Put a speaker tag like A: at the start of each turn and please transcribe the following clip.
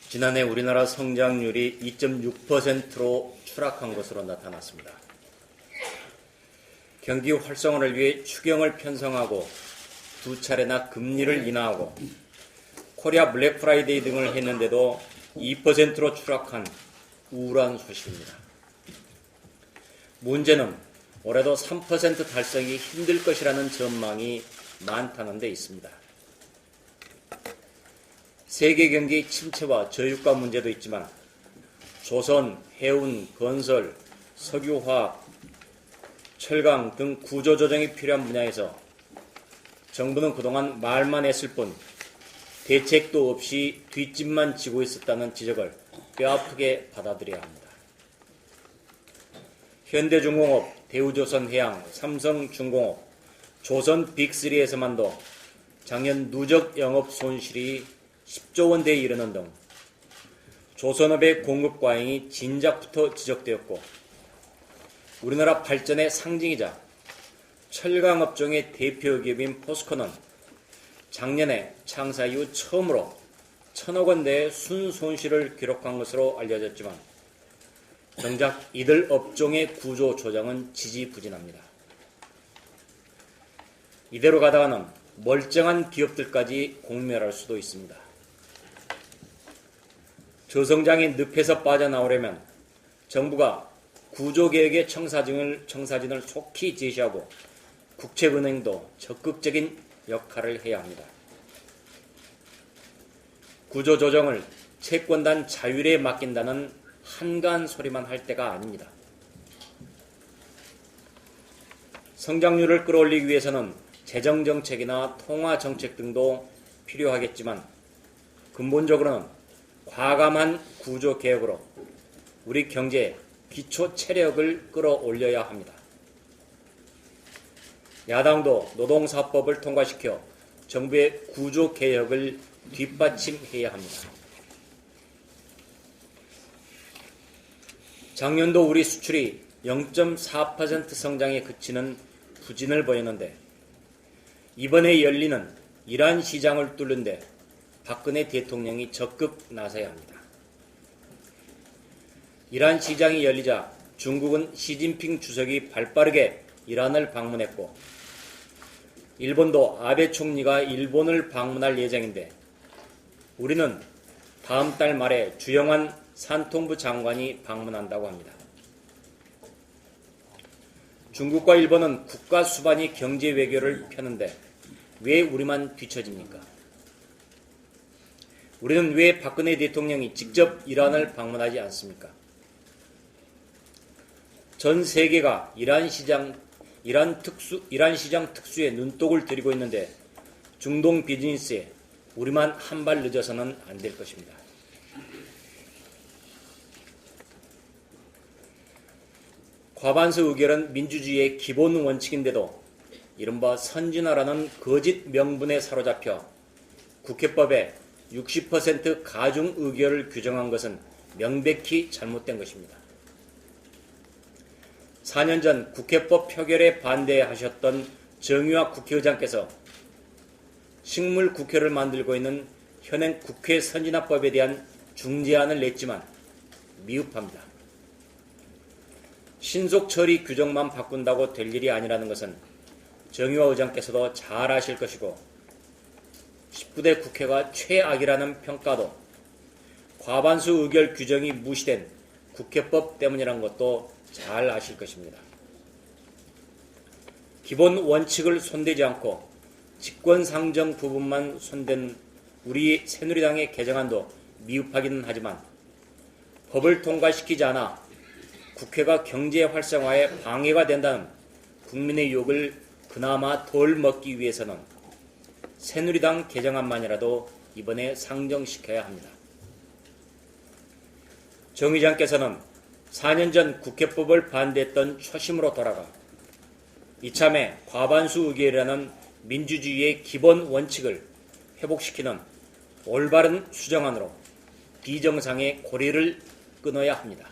A: 지난해 우리나라 성장률이 2.6%로 추락한 것으로 나타났습니다. 경기 활성화를 위해 추경을 편성하고 두 차례나 금리를 인하하고 코리아 블랙 프라이데이 등을 했는데도 2%로 추락한 우울한 소식입니다. 문제는 올해도 3% 달성이 힘들 것이라는 전망이 많다는 데 있습니다. 세계 경기 침체와 저유가 문제도 있지만 조선, 해운, 건설, 석유화학, 철강 등 구조조정이 필요한 분야에서 정부는 그동안 말만 했을 뿐 대책도 없이 뒷짐만 지고 있었다는 지적을 뼈아프게 받아들여야 합니다. 현대중공업, 대우조선해양, 삼성중공업, 조선 빅3에서만도 작년 누적 영업 손실이 10조 원대에 이르는 등 조선업의 공급 과잉이 진작부터 지적되었고 우리나라 발전의 상징이자 철강업종의 대표 기업인 포스코는 작년에 창사 이후 처음으로 1,000억 원대의 순손실을 기록한 것으로 알려졌지만 정작 이들 업종의 구조 조정은 지지부진합니다. 이대로 가다가는 멀쩡한 기업들까지 공멸할 수도 있습니다. 저성장이 늪에서 빠져나오려면 정부가 구조개혁의 청사진을 속히 제시하고 국책은행도 적극적인 역할을 해야 합니다. 구조조정을 채권단 자율에 맡긴다는 한가한 소리만 할 때가 아닙니다. 성장률을 끌어올리기 위해서는 재정정책이나 통화정책 등도 필요하겠지만 근본적으로는 과감한 구조개혁으로 우리 경제의 기초 체력을 끌어올려야 합니다. 야당도 노동사법을 통과시켜 정부의 구조개혁을 뒷받침해야 합니다. 작년도 우리 수출이 0.4% 성장에 그치는 부진을 보였는데 이번에 열리는 이란 시장을 뚫는데 박근혜 대통령이 적극 나서야 합니다. 이란 시장이 열리자 중국은 시진핑 주석이 발빠르게 이란을 방문했고 일본도 아베 총리가 일본을 방문할 예정인데 우리는 다음 달 말에 주영환 산통부 장관이 방문한다고 합니다. 중국과 일본은 국가 수반이 경제 외교를 펴는데 왜 우리만 뒤처집니까? 우리는 왜 박근혜 대통령이 직접 이란을 방문하지 않습니까? 전 세계가 이란 시장 특수에 눈독을 들이고 있는데 중동 비즈니스에 우리만 한 발 늦어서는 안 될 것입니다. 과반수 의결은 민주주의의 기본 원칙인데도 이른바 선진화라는 거짓 명분에 사로잡혀 국회법에 60% 가중 의결을 규정한 것은 명백히 잘못된 것입니다. 4년 전 국회법 표결에 반대하셨던 정의화 국회의장께서 식물 국회를 만들고 있는 현행 국회 선진화법에 대한 중재안을 냈지만 미흡합니다. 신속 처리 규정만 바꾼다고 될 일이 아니라는 것은 정의화 의장께서도 잘 아실 것이고 19대 국회가 최악이라는 평가도 과반수 의결 규정이 무시된 국회법 때문이라는 것도 잘 아실 것입니다. 기본 원칙을 손대지 않고 직권상정 부분만 손댄 우리 새누리당의 개정안도 미흡하기는 하지만 법을 통과시키지 않아 국회가 경제 활성화에 방해가 된다는 국민의 욕을 그나마 덜 먹기 위해서는 새누리당 개정안만이라도 이번에 상정시켜야 합니다. 정 의장께서는 4년 전 국회법을 반대했던 초심으로 돌아가 이참에 과반수 의결이라는 민주주의의 기본 원칙을 회복시키는 올바른 수정안으로 비정상의 고리를 끊어야 합니다.